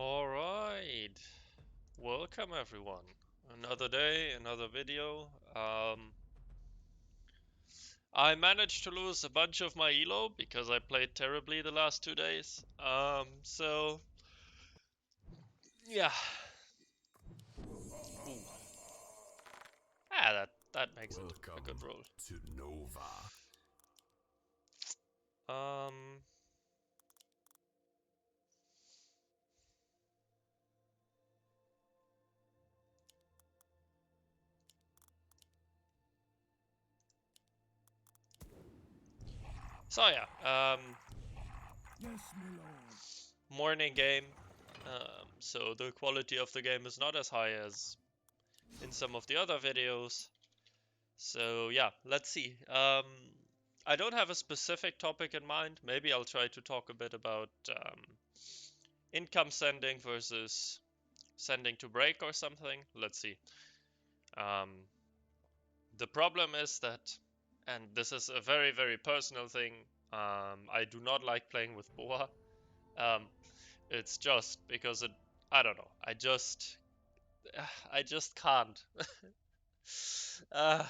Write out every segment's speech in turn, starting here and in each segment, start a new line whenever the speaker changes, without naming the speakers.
Alright, welcome everyone. Another day, another video. I managed to lose a bunch of my elo because I played terribly the last 2 days. So yeah. Ooh. That makes it a good roll.
To Nova.
Um, so yeah,
Yes, my lord.
morning game. So the quality of the game is not as high as in some of the other videos. So yeah, let's see. I don't have a specific topic in mind. Maybe I'll try to talk a bit about income sending versus sending to break or something. Let's see. Um, the problem is that, and this is a very, very personal thing, I do not like playing with Boa. Um, it's just because I don't know, I just can't. uh,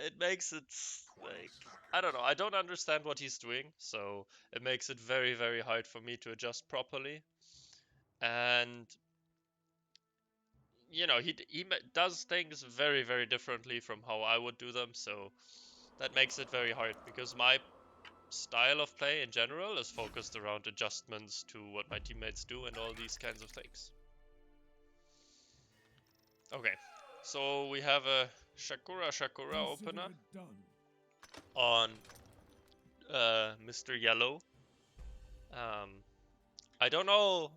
it makes it like, I don't know, I don't understand what he's doing, so it makes it very, very hard for me to adjust properly. And you know, he does things very, very differently from how I would do them, so that makes it very hard because my style of play in general is focused around adjustments to what my teammates do and all these kinds of things. Okay, so we have a Shakura opener on Mr. Yellow. I don't know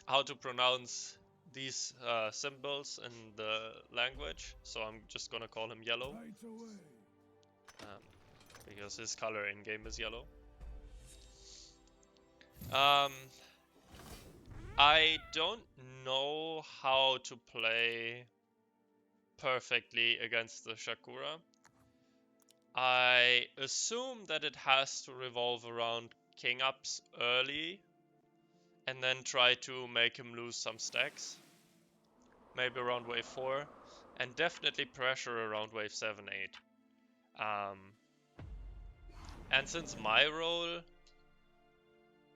how to pronounce these symbols in the language, so I'm just gonna call him Yellow.
Right away.
Because his color in game is yellow. I don't know how to play perfectly against the Shakura. I assume that it has to revolve around king ups early and then try to make him lose some stacks. Maybe around wave 4 and definitely pressure around wave 7, 8. And since my role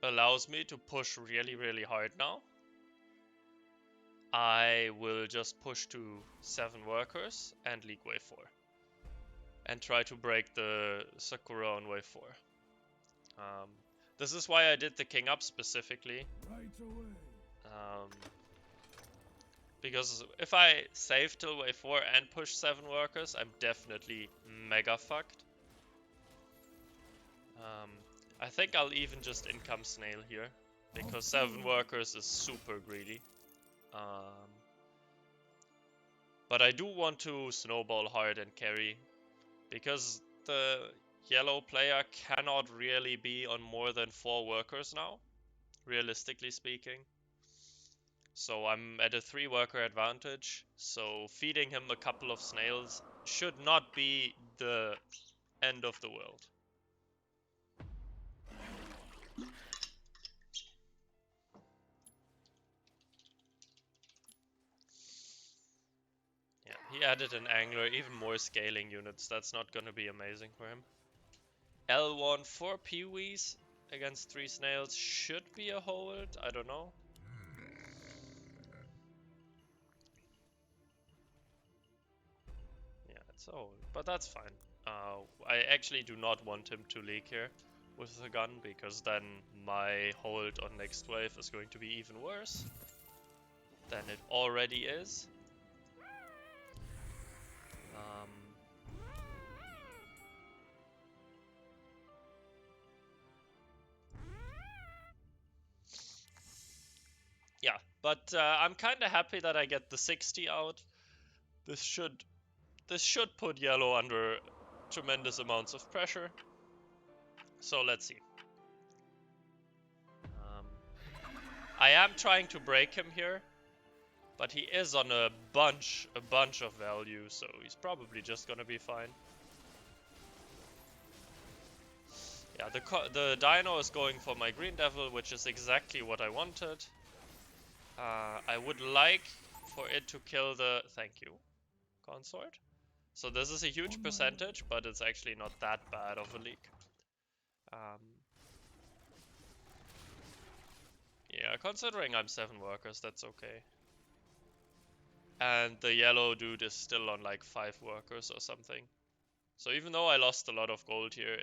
allows me to push really, really hard now, I will just push to 7 workers and league wave 4. And try to break the Sakura on wave 4. This is why I did the king up specifically.
Right away.
Because if I save till wave 4 and push 7 workers, I'm definitely mega fucked. I think I'll even just income snail here, because 7 workers is super greedy. But I do want to snowball hard and carry, because the yellow player cannot really be on more than 4 workers now, realistically speaking. So I'm at a 3 worker advantage, so feeding him a couple of snails should not be the end of the world. Yeah, he added an angler, even more scaling units. That's not gonna be amazing for him. L1 4 peewees against 3 snails should be a hold. I don't know. Yeah, it's a hold, but that's fine. I actually do not want him to leak here with the gun, because then my hold on next wave is going to be even worse than it already is. Yeah, but I'm kind of happy that I get the 60 out. This should put yellow under tremendous amounts of pressure. So let's see. I am trying to break him here, but he is on a bunch of value, so he's probably just gonna be fine. Yeah, the dino is going for my green devil, which is exactly what I wanted. I would like for it to kill the... Thank you, consort. So this is a huge percentage, but it's actually not that bad of a leak. Yeah, considering I'm 7 workers, that's okay. And the yellow dude is still on like 5 workers or something. So even though I lost a lot of gold here,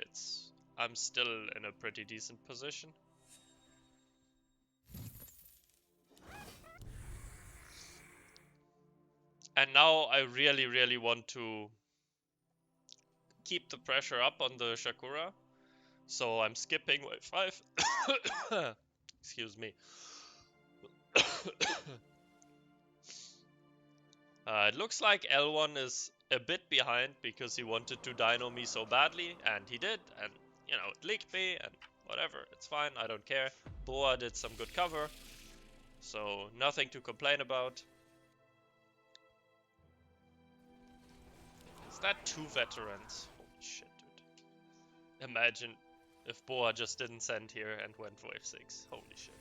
I'm still in a pretty decent position. And now I really, really want to keep the pressure up on the Shakura. So I'm skipping wave 5. Excuse me. It looks like L1 is a bit behind because he wanted to dino me so badly, and he did, and you know, it leaked me, and whatever, it's fine, I don't care. Boa did some good cover, so nothing to complain about. Is that 2 veterans? Holy shit, dude. Imagine if Boa just didn't send here and went wave 6. Holy shit.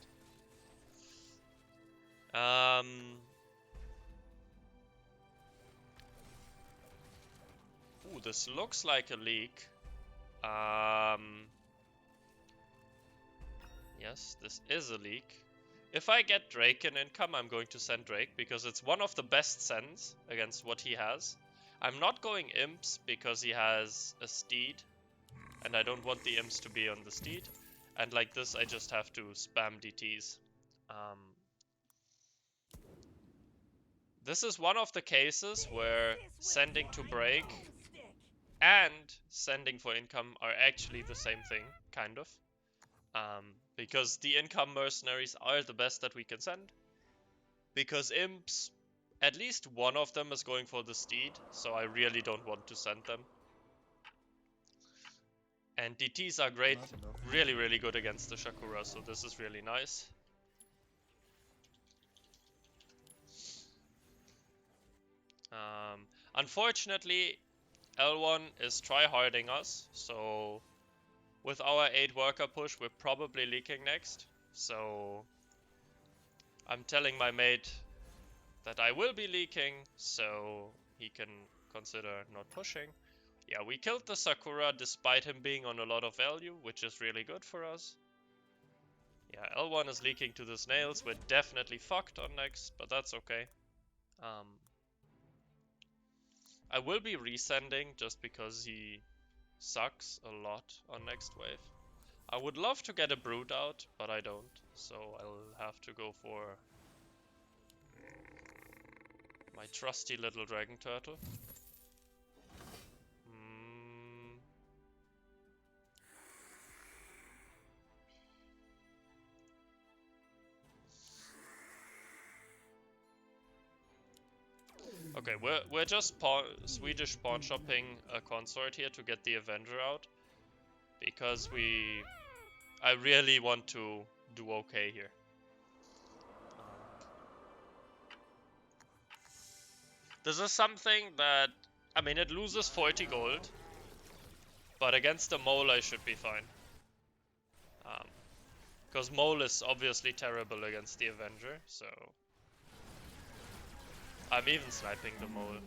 Ooh, this looks like a leak. Yes, this is a leak. If I get Drake in income, I'm going to send Drake because it's one of the best sends against what he has. I'm not going Imps because he has a Steed, and I don't want the Imps to be on the Steed. And like this, I just have to spam DTs. This is one of the cases where sending to break and sending for income are actually the same thing, kind of. Because the income mercenaries are the best that we can send. Because imps, at least one of them is going for the steed, so I really don't want to send them. And DTs are great, really, really good against the Shakura, so this is really nice. Unfortunately, L1 is tryharding us, so with our 8 worker push, we're probably leaking next. So I'm telling my mate that I will be leaking, so he can consider not pushing. Yeah, we killed the Sakura despite him being on a lot of value, which is really good for us. Yeah, L1 is leaking to the snails. We're definitely fucked on next, but that's okay. I will be resending just because he sucks a lot on next wave. I would love to get a Brood out, but I don't, so I'll have to go for my trusty little dragon turtle. Okay, we're just Swedish pawn shopping a consort here to get the Avenger out, because I really want to do okay here. This is something that, I mean, it loses 40 gold, but against the mole I should be fine. Because mole is obviously terrible against the Avenger, so I'm even sniping the mole.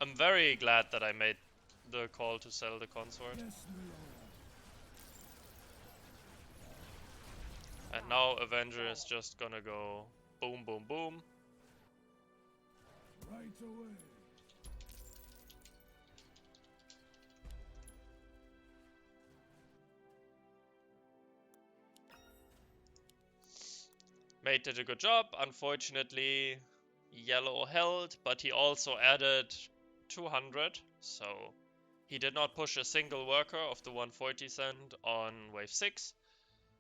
I'm very glad that I made the call to sell the consort. And now Avenger is just gonna go boom, boom, boom.
Right away.
Mate did a good job. Unfortunately, yellow held, but he also added 200, so he did not push a single worker of the 140 send on wave 6.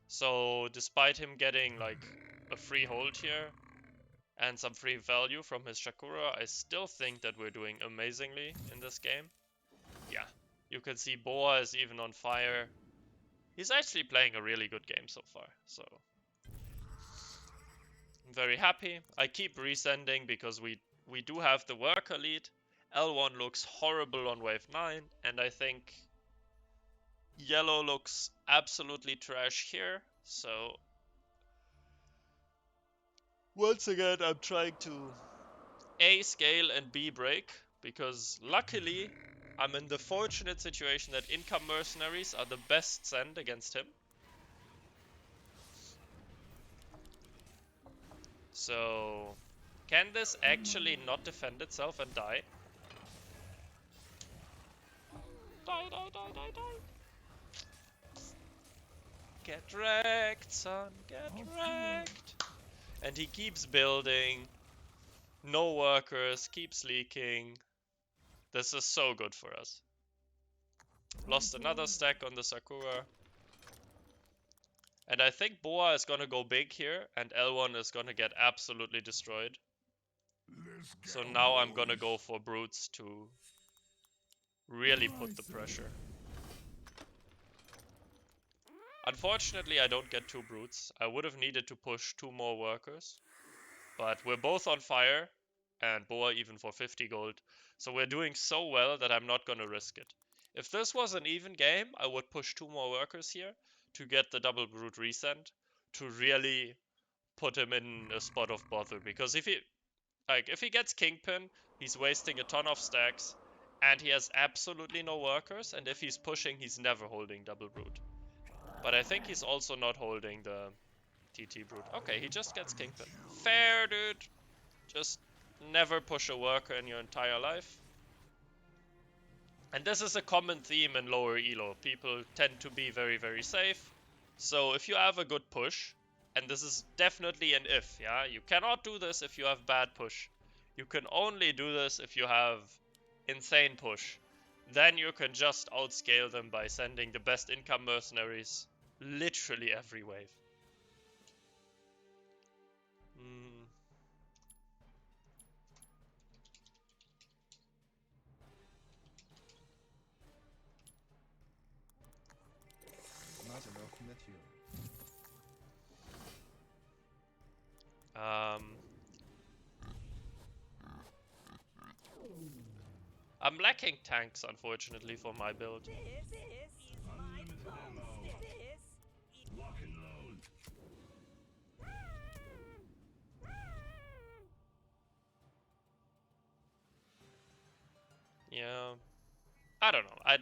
So despite him getting like a free hold here and some free value from his Shakura, I still think that we're doing amazingly in this game. Yeah, you can see Boa is even on fire. He's actually playing a really good game so far, so I'm very happy. I keep resending because we do have the worker lead, L1 looks horrible on wave 9, and I think yellow looks absolutely trash here. So once again, I'm trying to A, scale, and B, break, because luckily I'm in the fortunate situation that income mercenaries are the best send against him. So can this actually not defend itself and die? Die, die, die, die, die. Get wrecked, son, get wrecked. And he keeps building. No workers, keeps leaking. This is so good for us. Lost another stack on the Sakura. And I think Boa is gonna go big here, and L1 is gonna get absolutely destroyed. So now I'm gonna go for brutes to really put the pressure. Unfortunately, I don't get 2 brutes. I would have needed to push 2 more workers. But we're both on fire, and Boa even for 50 gold. So we're doing so well that I'm not gonna risk it. If this was an even game, I would push 2 more workers here to get the double brute resend to really put him in a spot of bother. Because if he gets Kingpin, he's wasting a ton of stacks, and he has absolutely no workers, and if he's pushing, he's never holding double brute. But I think he's also not holding the TT brute. Okay, he just gets Kingpin. Fair, dude. Just never push a worker in your entire life. And this is a common theme in lower elo. People tend to be very, very safe. So if you have a good push, and this is definitely an if, yeah? You cannot do this if you have bad push. You can only do this if you have insane push. Then you can just outscale them by sending the best income mercenaries literally every wave. I'm lacking tanks, unfortunately, for my build. Yeah, I don't know.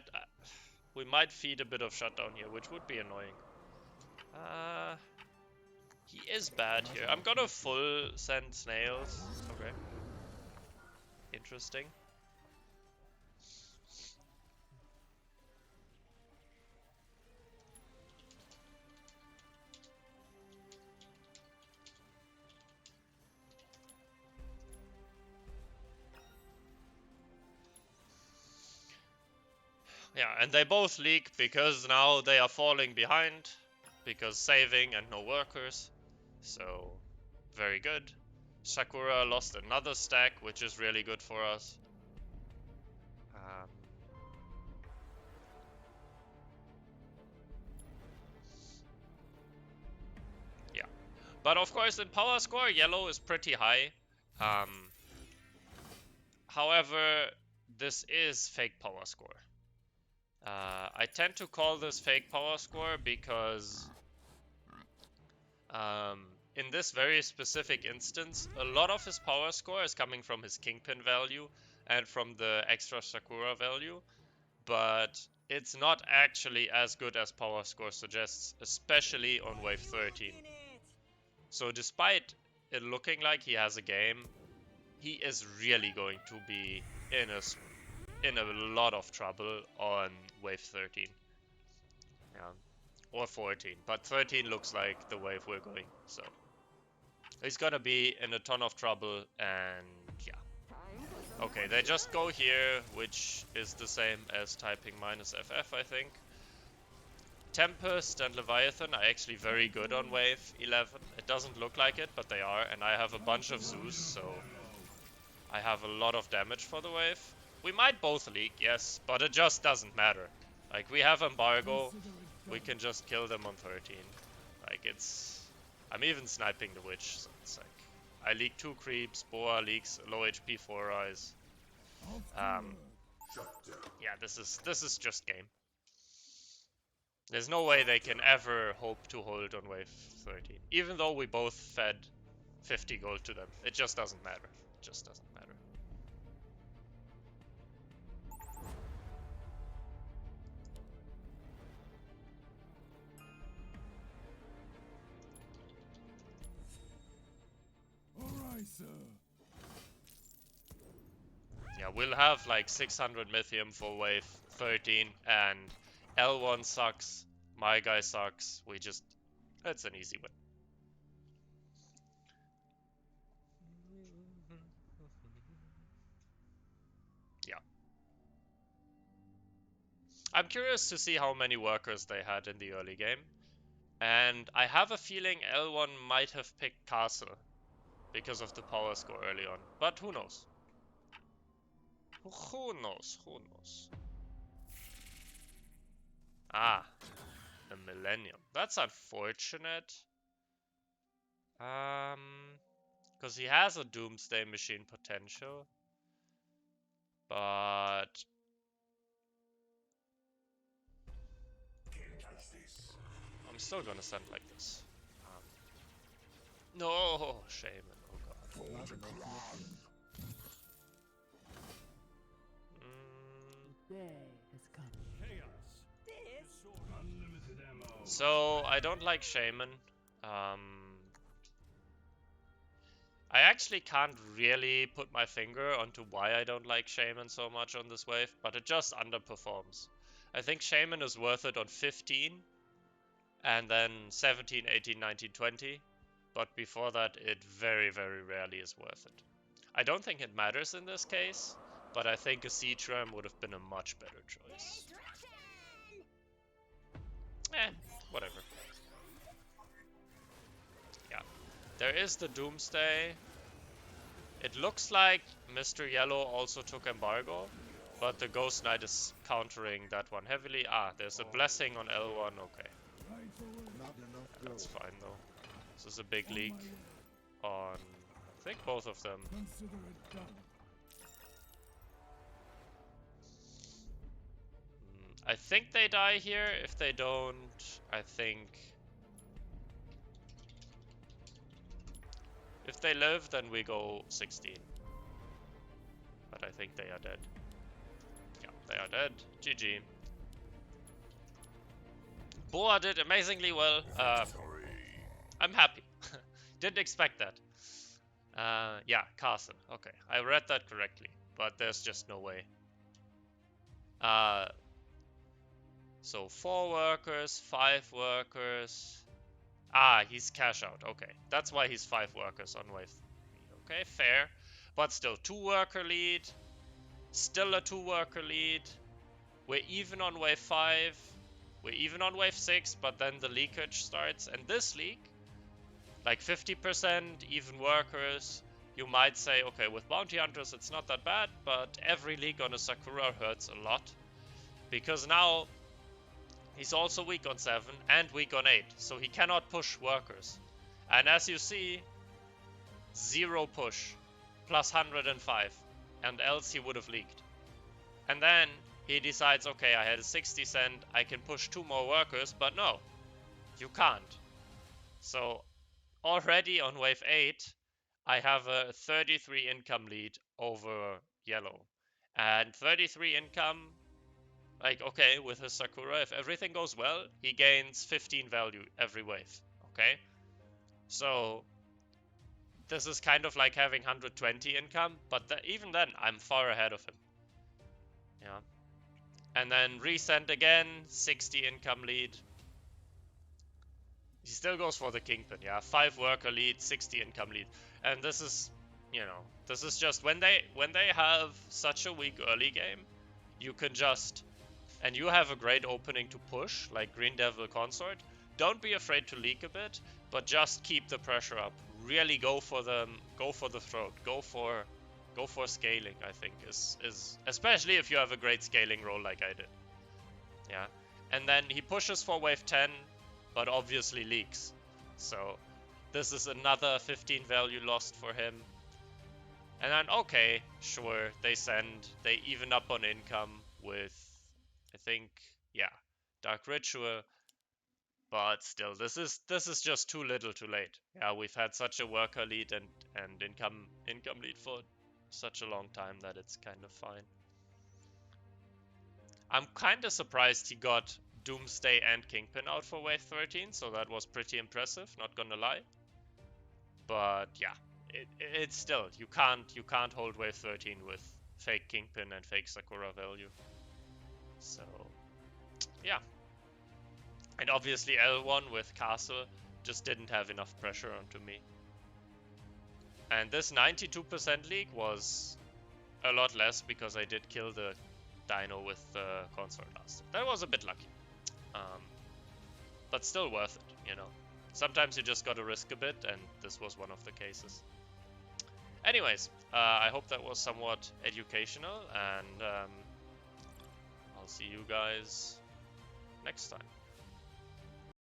We might feed a bit of shutdown here, which would be annoying. He is bad here. I'm gonna full send snails. Okay. Interesting. Yeah, and they both leak because now they are falling behind. Because saving and no workers. So, very good. Sakura lost another stack, which is really good for us. Yeah. But of course, in power score, yellow is pretty high. However, this is fake power score. I tend to call this fake power score because in this very specific instance, a lot of his power score is coming from his Kingpin value and from the extra Sakura value, but it's not actually as good as power score suggests, especially on wave 13. So despite it looking like he has a game, he is really going to be in a lot of trouble on wave 13. Yeah. Or 14, but 13 looks like the wave we're going, so he's gonna be in a ton of trouble, and yeah. Okay, they just go here, which is the same as typing -FF, I think. Tempest and Leviathan are actually very good on wave 11. It doesn't look like it, but they are, and I have a bunch of Zeus, so I have a lot of damage for the wave. We might both leak, yes, but it just doesn't matter. Like, we have embargo, we can just kill them on 13. Like, I'm even sniping the witch, so it's like, I leak 2 creeps, Boa leaks low HP 4 eyes. Yeah, this is just game. There's no way they can ever hope to hold on wave 13. Even though we both fed 50 gold to them. It just doesn't matter. It just doesn't matter.
Alright, sir.
Yeah, we'll have like 600 lithium for wave 13 and L1 sucks. My guy sucks. It's an easy win. Yeah. I'm curious to see how many workers they had in the early game. And I have a feeling L1 might have picked Castle because of the power score early on. But who knows? Who knows? Who knows? Ah, the Millennium. That's unfortunate. Because he has a Doomsday Machine potential. But I'm still gonna send like this. No, Shaman. Oh god.
The day has come.
So I don't like Shaman. I actually can't really put my finger onto why I don't like Shaman so much on this wave, but it just underperforms. I think Shaman is worth it on 15, and then 17, 18, 19, 20, but before that it very, very rarely is worth it. I don't think it matters in this case, but I think a Siege Ram would have been a much better choice. Whatever. Yeah. There is the Doomsday. It looks like Mr. Yellow also took Embargo, but the Ghost Knight is countering that one heavily. Ah, there's a Blessing on L1, okay. That's fine though. This is a big leak on, I think, both of them.
Consider it done.
I think they die here. If they don't, I think... If they live, then we go 16. But I think they are dead. Yeah, they are dead. GG. Boa did amazingly well. I'm happy. Didn't expect that. Yeah, Carson. Okay, I read that correctly, but there's just no way. So 4 workers, 5 workers. Ah, he's cash out. Okay, that's why he's 5 workers on wave 3. Okay, fair. But still, 2 worker lead. Still a 2 worker lead. We're even on wave 5. We're even on wave 6, but then the leakage starts. And this leak, like 50% even workers, you might say, okay, with bounty hunters it's not that bad, but every leak on a Sakura hurts a lot. Because now he's also weak on 7 and weak on 8, so he cannot push workers. And as you see, 0 push, plus 105, and else he would have leaked. And then he decides, okay, I had a 60 cent, I can push 2 more workers, but no, you can't. So already on wave 8, I have a 33 income lead over yellow. And 33 income, like, okay, with his Sakura, if everything goes well, he gains 15 value every wave, okay? So this is kind of like having 120 income, but even then, I'm far ahead of him. Yeah. And then resend again, 60 income lead. He still goes for the Kingpin, yeah. 5 worker lead, 60 income lead. And this is, you know, this is just when they have such a weak early game, you can just, and you have a great opening to push, like Green Devil Consort, don't be afraid to leak a bit, but just keep the pressure up. Really go for them, go for the throat, go for scaling, I think, is especially if you have a great scaling role like I did. Yeah. And then he pushes for wave 10, but obviously leaks. So this is another 15 value lost for him. And then, okay, sure, they even up on income with, I think, yeah, Dark Ritual. But still, this is just too little too late. Yeah, we've had such a worker lead and income lead for such a long time that it's kind of fine. I'm kind of surprised he got Doomsday and Kingpin out for wave 13, so that was pretty impressive, not gonna lie. But yeah, it's still, you can't hold wave 13 with fake Kingpin and fake Sakura value. So yeah. And obviously L1 with Castle just didn't have enough pressure onto me. And this 92% league was a lot less because I did kill the Dino with the Consort last. That was a bit lucky. But still worth it, you know. Sometimes you just gotta risk a bit, and this was one of the cases. Anyways, I hope that was somewhat educational, and I'll see you guys next time.